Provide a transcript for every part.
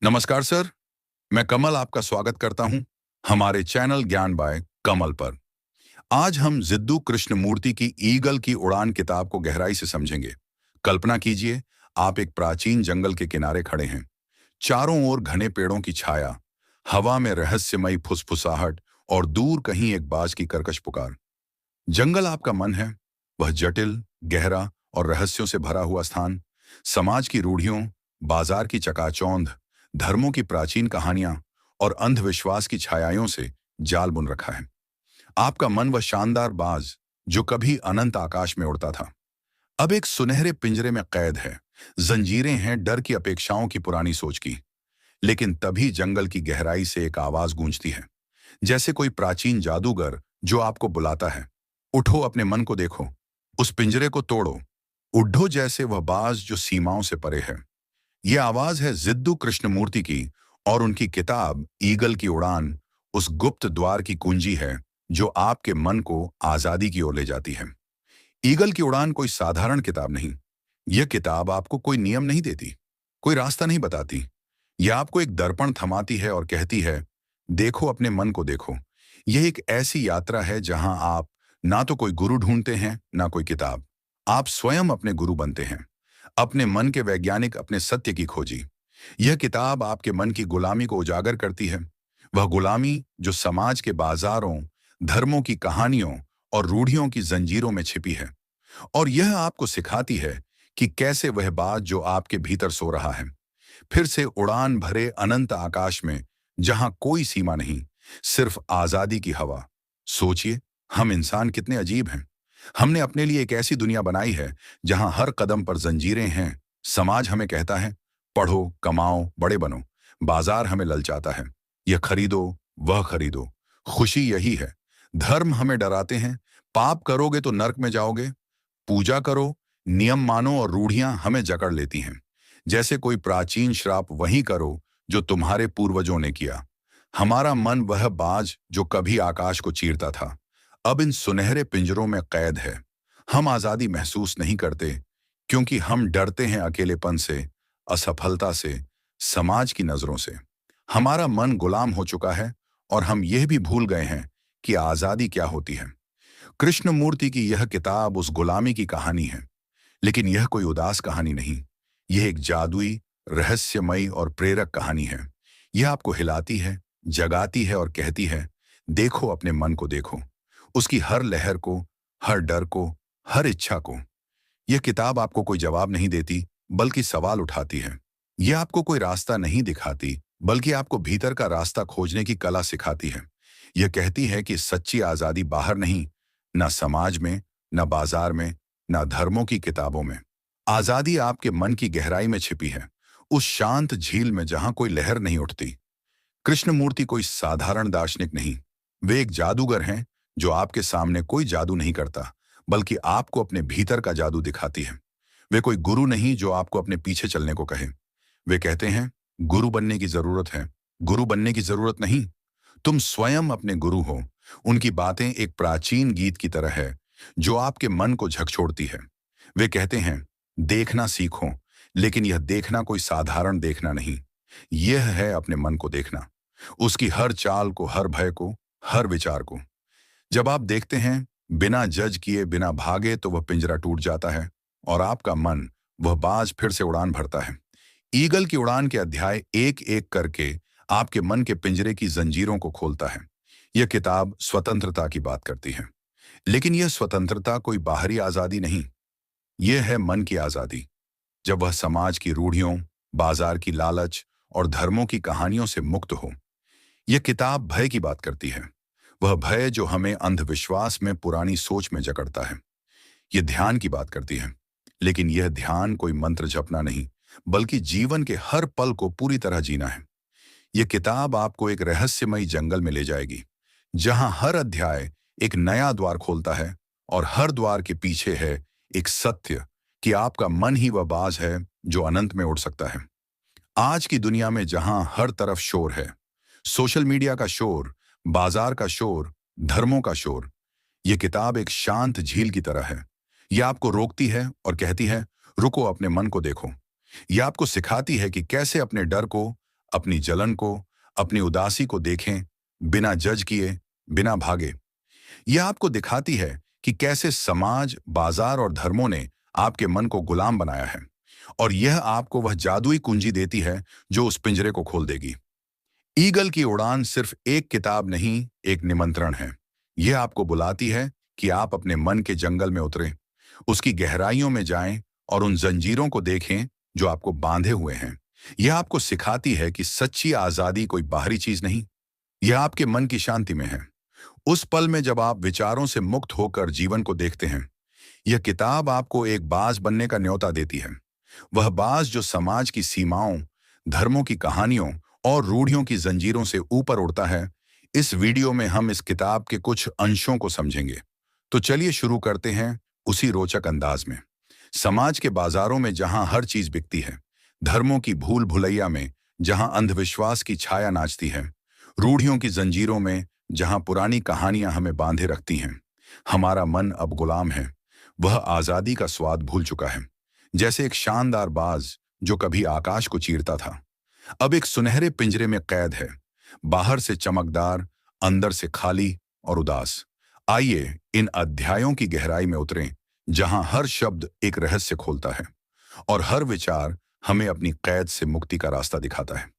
नमस्कार सर, मैं कमल आपका स्वागत करता हूं हमारे चैनल ज्ञान बाय कमल पर। आज हम जिद्दू कृष्णमूर्ति की ईगल की उड़ान किताब को गहराई से समझेंगे। कल्पना कीजिए, आप एक प्राचीन जंगल के किनारे खड़े हैं। चारों ओर घने पेड़ों की छाया, हवा में रहस्यमयी फुसफुसाहट और दूर कहीं एक बाज की कर्कश पुकार। जंगल आपका मन है, वह जटिल, गहरा और रहस्यों से भरा हुआ स्थान। समाज की रूढ़ियों, बाजार की चकाचौंध, धर्मों की प्राचीन कहानियां और अंधविश्वास की छायाओं से जाल बुन रखा है। आपका मन वह शानदार बाज जो कभी अनंत आकाश में उड़ता था, अब एक सुनहरे पिंजरे में कैद है। जंजीरें हैं डर की अपेक्षाओं की पुरानी सोच की। लेकिन तभी जंगल की गहराई से एक आवाज गूंजती है, जैसे कोई प्राचीन जादूगर जो आपको बुलाता है। उठो, अपने मन को देखो, उस पिंजरे को तोड़ो, उड्ढो जैसे वह बाज जो सीमाओं से परे है। यह आवाज है जिद्दू कृष्णमूर्ति की, और उनकी किताब ईगल की उड़ान उस गुप्त द्वार की कुंजी है जो आपके मन को आजादी की ओर ले जाती है। ईगल की उड़ान कोई साधारण किताब नहीं। यह किताब आपको कोई नियम नहीं देती, कोई रास्ता नहीं बताती। यह आपको एक दर्पण थमाती है और कहती है, देखो, अपने मन को देखो। यह एक ऐसी यात्रा है जहां आप ना तो कोई गुरु ढूंढते हैं, ना कोई किताब। आप स्वयं अपने गुरु बनते हैं, अपने मन के वैज्ञानिक, अपने सत्य की खोजी। यह किताब आपके मन की गुलामी को उजागर करती है, वह गुलामी जो समाज के बाजारों, धर्मों की कहानियों और रूढ़ियों की जंजीरों में छिपी है। और यह आपको सिखाती है कि कैसे वह बात जो आपके भीतर सो रहा है, फिर से उड़ान भरे अनंत आकाश में, जहां कोई सीमा नहीं, सिर्फ आजादी की हवा। सोचिए, हम इंसान कितने अजीब हैं। हमने अपने लिए एक ऐसी दुनिया बनाई है जहां हर कदम पर जंजीरें हैं। समाज हमें कहता है, पढ़ो, कमाओ, बड़े बनो। बाजार हमें ललचाता है, यह खरीदो, वह खरीदो, खुशी यही है। धर्म हमें डराते हैं, पाप करोगे तो नर्क में जाओगे। पूजा करो, नियम मानो, और रूढ़ियां हमें जकड़ लेती हैं, जैसे कोई प्राचीन श्राप। वही करो जो तुम्हारे पूर्वजों ने किया। हमारा मन वह बाज जो कभी आकाश को चीरता था, अब इन सुनहरे पिंजरों में कैद है। हम आजादी महसूस नहीं करते क्योंकि हम डरते हैं अकेलेपन से, असफलता से, समाज की नजरों से। हमारा मन गुलाम हो चुका है और हम यह भी भूल गए हैं कि आजादी क्या होती है। कृष्णमूर्ति की यह किताब उस गुलामी की कहानी है, लेकिन यह कोई उदास कहानी नहीं। यह एक जादुई, रहस्यमयी और प्रेरक कहानी है। यह आपको हिलाती है, जगाती है और कहती है, देखो, अपने मन को देखो, उसकी हर लहर को, हर डर को, हर इच्छा को। यह किताब आपको कोई जवाब नहीं देती, बल्कि सवाल उठाती है। यह आपको कोई रास्ता नहीं दिखाती, बल्कि आपको भीतर का रास्ता खोजने की कला सिखाती है। यह कहती है कि सच्ची आजादी बाहर नहीं, ना समाज में, ना बाजार में, ना धर्मों की किताबों में। आजादी आपके मन की गहराई में छिपी है, उस शांत झील में जहां कोई लहर नहीं उठती। कृष्णमूर्ति कोई साधारण दार्शनिक नहीं, वे एक जादूगर हैं जो आपके सामने कोई जादू नहीं करता, बल्कि आपको अपने भीतर का जादू दिखाती है। वे कोई गुरु नहीं जो आपको अपने पीछे चलने को कहे। वे कहते हैं, गुरु बनने की जरूरत है, गुरु बनने की जरूरत नहीं। तुम स्वयं अपने गुरु हो। उनकी बातें एक प्राचीन गीत की तरह है जो आपके मन को झकझोरती है। वे कहते हैं, देखना सीखो, लेकिन यह देखना कोई साधारण देखना नहीं। यह है अपने मन को देखना, उसकी हर चाल को, हर भय को, हर विचार को। जब आप देखते हैं, बिना जज किए, बिना भागे, तो वह पिंजरा टूट जाता है और आपका मन, वह बाज, फिर से उड़ान भरता है। ईगल की उड़ान के अध्याय एक एक करके आपके मन के पिंजरे की जंजीरों को खोलता है। यह किताब स्वतंत्रता की बात करती है, लेकिन यह स्वतंत्रता कोई बाहरी आजादी नहीं, यह है मन की आजादी। जब वह समाज की रूढ़ियों, बाजार की लालच और धर्मों की कहानियों से मुक्त हो। यह किताब भय की बात करती है, वह भय जो हमें अंधविश्वास में, पुरानी सोच में जकड़ता है। यह ध्यान की बात करती है, लेकिन यह ध्यान कोई मंत्र जपना नहीं, बल्कि जीवन के हर पल को पूरी तरह जीना है। यह किताब आपको एक रहस्यमयी जंगल में ले जाएगी, जहां हर अध्याय एक नया द्वार खोलता है और हर द्वार के पीछे है एक सत्य कि आपका मन ही वह बाज है जो अनंत में उड़ सकता है। आज की दुनिया में जहां हर तरफ शोर है, सोशल मीडिया का शोर, बाजार का शोर, धर्मों का शोर, यह किताब एक शांत झील की तरह है। यह आपको रोकती है और कहती है, रुको, अपने मन को देखो। यह आपको सिखाती है कि कैसे अपने डर को, अपनी जलन को, अपनी उदासी को देखें, बिना जज किए, बिना भागे। यह आपको दिखाती है कि कैसे समाज, बाजार और धर्मों ने आपके मन को गुलाम बनाया है, और यह आपको वह जादुई कुंजी देती है जो उस पिंजरे को खोल देगी। ईगल की उड़ान सिर्फ एक किताब नहीं, एक निमंत्रण है। यह आपको बुलाती है कि आप अपने मन के जंगल में उतरें, उसकी गहराइयों में जाएं और उन जंजीरों को देखें जो आपको बांधे हुए हैं। यह आपको सिखाती है कि सच्ची आजादी कोई बाहरी चीज नहीं, यह आपके मन की शांति में है। उस पल में जब आप विचारों से मुक्त होकर जीवन को देखते हैं, यह किताब आपको एक बाज बनने का न्योता देती है। वह बाज जो समाज की सीमाओं, धर्मों की कहानियों और रूढ़ियों की जंजीरों से ऊपर उड़ता है। इस वीडियो में हम इस किताब के कुछ अंशों को समझेंगे। तो चलिए शुरू करते हैं उसी रोचक अंदाज में। समाज के बाजारों में जहां हर चीज बिकती है, धर्मों की भूल भुलैया में जहां अंधविश्वास की छाया नाचती है, रूढ़ियों की जंजीरों में जहां पुरानी कहानियां हमें बांधे रखती हैं, हमारा मन अब गुलाम है। वह आजादी का स्वाद भूल चुका है। जैसे एक शानदार बाज जो कभी आकाश को चीरता था, अब एक सुनहरे पिंजरे में कैद है, बाहर से चमकदार, अंदर से खाली और उदास। आइए इन अध्यायों की गहराई में उतरें, जहां हर शब्द एक रहस्य खोलता है और हर विचार हमें अपनी कैद से मुक्ति का रास्ता दिखाता है।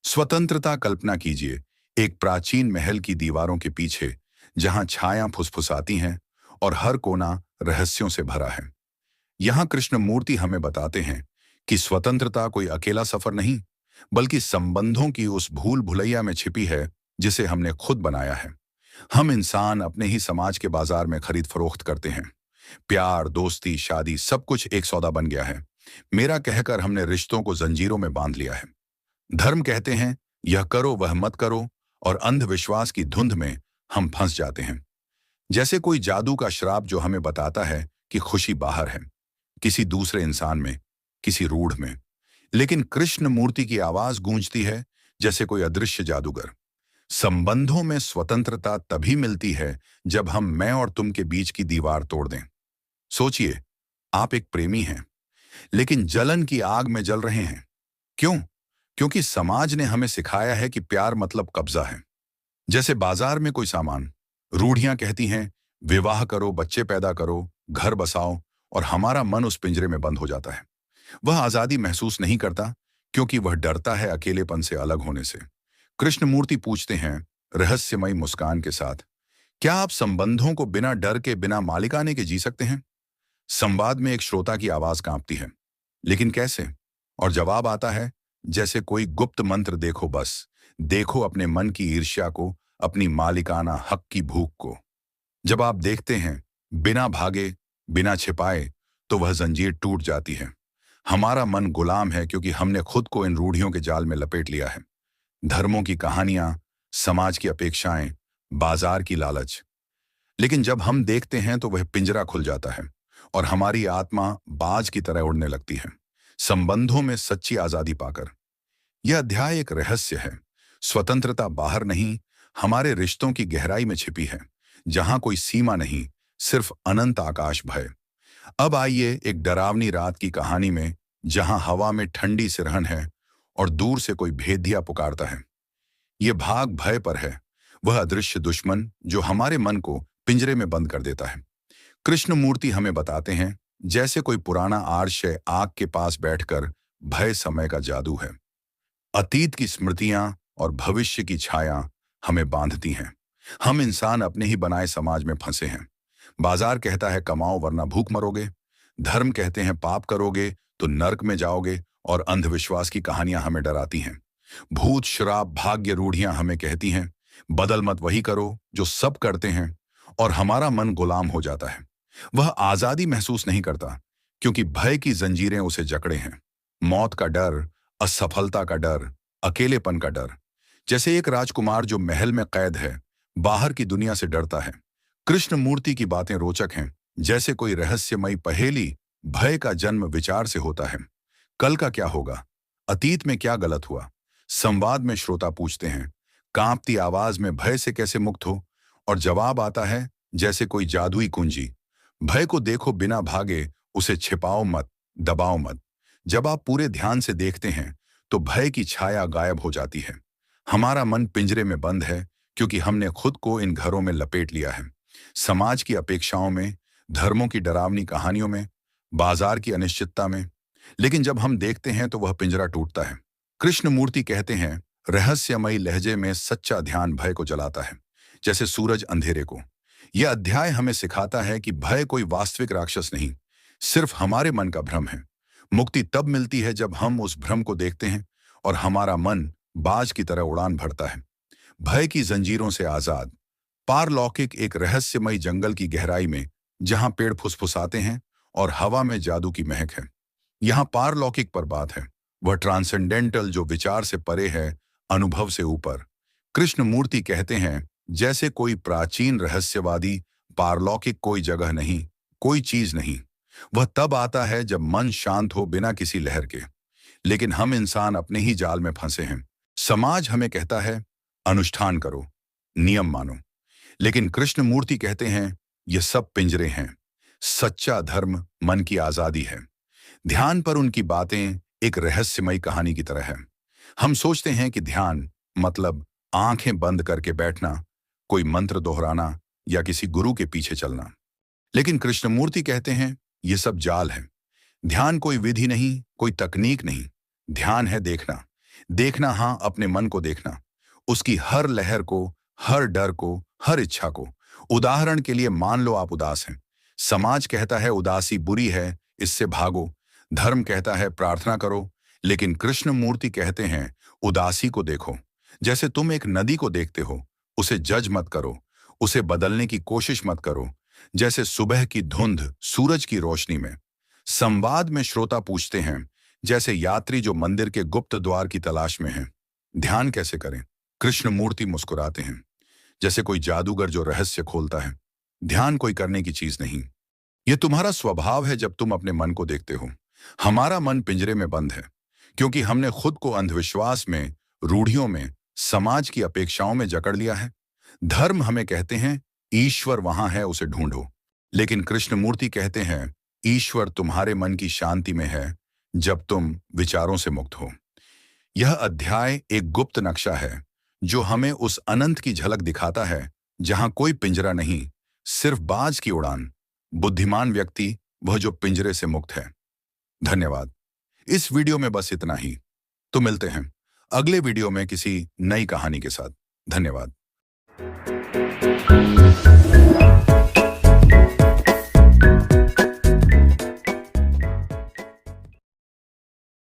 स्वतंत्रता कल्पना कीजिए, एक प्राचीन महल की दीवारों के पीछे जहां छायां फुसफुसाती हैं और हर कोना रहस्यों से भरा है। यहां कृष्णमूर्ति हमें बताते हैं कि स्वतंत्रता कोई अकेला सफर नहीं, बल्कि संबंधों की उस भूल भुलैया में छिपी है जिसे हमने खुद बनाया है। हम इंसान अपने ही समाज के बाजार में खरीद फरोख्त करते हैं। प्यार, दोस्ती, शादी, सब कुछ एक सौदा बन गया है। मेरा कहकर हमने रिश्तों को जंजीरों में बांध लिया है। धर्म कहते हैं यह करो वह मत करो, और अंधविश्वास की धुंध में हम फंस जाते हैं। जैसे कोई जादू का श्राप जो हमें बताता है कि खुशी बाहर है, किसी दूसरे इंसान में, किसी रूढ़ में। लेकिन कृष्ण मूर्ति की आवाज गूंजती है जैसे कोई अदृश्य जादूगर। संबंधों में स्वतंत्रता तभी मिलती है जब हम मैं और तुम के बीच की दीवार तोड़ दें। सोचिए, आप एक प्रेमी हैं, लेकिन जलन की आग में जल रहे हैं। क्यों? क्योंकि समाज ने हमें सिखाया है कि प्यार मतलब कब्जा है। जैसे बाजार में कोई सामान, रूढ़ियां कहती हैं विवाह करो, बच्चे पैदा करो, घर बसाओ, और हमारा मन उस पिंजरे में बंद हो जाता है। वह आजादी महसूस नहीं करता क्योंकि वह डरता है अकेलेपन से अलग होने से। कृष्णमूर्ति पूछते हैं रहस्यमयी मुस्कान के साथ, क्या आप संबंधों को बिना डर के, बिना मालिकाने के जी सकते हैं? संवाद में एक श्रोता की आवाज कांपती है, लेकिन कैसे? और जवाब आता है जैसे कोई गुप्त मंत्र, देखो बस, देखो अपने मन की ईर्ष्या को, अपनी मालिकाना हक की भूख को। जब आप देखते हैं, बिना भागे, बिना छिपाए, तो वह जंजीर टूट जाती है। हमारा मन गुलाम है क्योंकि हमने खुद को इन रूढ़ियों के जाल में लपेट लिया है। धर्मों की कहानियां, समाज की अपेक्षाएं, बाजार की लालच। लेकिन जब हम देखते हैं तो वह पिंजरा खुल जाता है और हमारी आत्मा बाज की तरह उड़ने लगती है, संबंधों में सच्ची आजादी पाकर। यह अध्याय एक रहस्य है। स्वतंत्रता बाहर नहीं, हमारे रिश्तों की गहराई में छिपी है, जहां कोई सीमा नहीं, सिर्फ अनंत आकाश भय। अब आइए एक डरावनी रात की कहानी में, जहां हवा में ठंडी सिरहन है और दूर से कोई भेदिया पुकारता है। यह भाग भय पर है, वह अदृश्य दुश्मन जो हमारे मन को पिंजरे में बंद कर देता है। कृष्णमूर्ति हमें बताते हैं जैसे कोई पुराना आर्षय आग के पास बैठकर, भय समय का जादू है। अतीत की स्मृतियां और भविष्य की छाया हमें बांधती हैं। हम इंसान अपने ही बनाए समाज में फंसे हैं। बाजार कहता है कमाओ वरना भूख मरोगे, धर्म कहते हैं पाप करोगे तो नर्क में जाओगे, और अंधविश्वास की कहानियां हमें डराती हैं। भूत, श्राप, भाग्य रूढ़ियां हमें कहती हैं बदल मत, वही करो जो सब करते हैं, और हमारा मन गुलाम हो जाता है। वह आजादी महसूस नहीं करता क्योंकि भय की जंजीरें उसे जकड़े हैं। मौत का डर, असफलता का डर, अकेलेपन का डर। जैसे एक राजकुमार जो महल में कैद है, बाहर की दुनिया से डरता है। कृष्णमूर्ति की बातें रोचक हैं, जैसे कोई रहस्यमयी पहेली। भय का जन्म विचार से होता है। कल का क्या होगा? अतीत में क्या गलत हुआ? संवाद में श्रोता पूछते हैं, कांपती आवाज में भय से कैसे मुक्त हो? और जवाब आता है जैसे कोई जादुई कुंजी, भय को देखो बिना भागे, उसे छिपाओ मत, दबाओ मत। जब आप पूरे ध्यान से देखते हैं तो भय की छाया गायब हो जाती है। हमारा मन पिंजरे में बंद है क्योंकि हमने खुद को इन घरों में लपेट लिया है। समाज की अपेक्षाओं में, धर्मों की डरावनी कहानियों में, बाजार की अनिश्चितता में। लेकिन जब हम देखते हैं तो वह पिंजरा टूटता है। कृष्णमूर्ति कहते हैं, रहस्यमयी लहजे में सच्चा ध्यान भय को जलाता है, जैसे सूरज अंधेरे को। यह अध्याय हमें सिखाता है कि भय कोई वास्तविक राक्षस नहीं, सिर्फ हमारे मन का भ्रम है। मुक्ति तब मिलती है जब हम उस भ्रम को देखते हैं और हमारा मन बाज की तरह उड़ान भरता है, भय की जंजीरों से आजाद। पारलौकिक एक रहस्यमयी जंगल की गहराई में, जहां पेड़ फुसफुसाते हैं और हवा में जादू की महक है। यहाँ पारलौकिक पर बात है, वह ट्रांसेंडेंटल जो विचार से परे है, अनुभव से ऊपर। कृष्णमूर्ति कहते हैं, जैसे कोई प्राचीन रहस्यवादी, पारलौकिक कोई जगह नहीं, कोई चीज नहीं। वह तब आता है जब मन शांत हो, बिना किसी लहर के। लेकिन हम इंसान अपने ही जाल में फंसे हैं। समाज हमें कहता है, अनुष्ठान करो, नियम मानो। लेकिन कृष्णमूर्ति कहते हैं, ये सब पिंजरे हैं। सच्चा धर्म मन की आजादी है। ध्यान पर उनकी बातें एक रहस्यमयी कहानी की तरह है। हम सोचते हैं कि ध्यान मतलब आंखें बंद करके बैठना, कोई मंत्र दोहराना या किसी गुरु के पीछे चलना। लेकिन कृष्णमूर्ति कहते हैं, ये सब जाल है। ध्यान कोई विधि नहीं, कोई तकनीक नहीं। ध्यान है देखना। देखना, हाँ, अपने मन को देखना, उसकी हर लहर को, हर डर को, हर इच्छा को। उदाहरण के लिए मान लो आप उदास हैं। समाज कहता है उदासी बुरी है, इससे भागो। धर्म कहता है प्रार्थना करो। लेकिन कृष्णमूर्ति कहते हैं, उदासी को देखो जैसे तुम एक नदी को देखते हो। उसे जज मत करो, उसे बदलने की कोशिश मत करो, जैसे सुबह की धुंध सूरज की रोशनी में। संवाद में श्रोता पूछते हैं, जैसे यात्री जो मंदिर के गुप्त द्वार की तलाश में है। ध्यान कैसे करें? कृष्णमूर्ति मुस्कुराते हैं, जैसे कोई जादूगर जो रहस्य खोलता है। ध्यान कोई करने की चीज नहीं, यह तुम्हारा स्वभाव है जब तुम अपने मन को देखते हो। हमारा मन पिंजरे में बंद है क्योंकि हमने खुद को अंधविश्वास में, रूढ़ियों में, समाज की अपेक्षाओं में जकड़ लिया है। धर्म हमें कहते हैं, ईश्वर वहां है, उसे ढूंढो। लेकिन कृष्णमूर्ति कहते हैं, ईश्वर तुम्हारे मन की शांति में है, जब तुम विचारों से मुक्त हो। यह अध्याय एक गुप्त नक्शा है जो हमें उस अनंत की झलक दिखाता है जहां कोई पिंजरा नहीं, सिर्फ बाज की उड़ान। बुद्धिमान व्यक्ति वह जो पिंजरे से मुक्त है। धन्यवाद। इस वीडियो में बस इतना ही। तो मिलते हैं अगले वीडियो में किसी नई कहानी के साथ। धन्यवाद।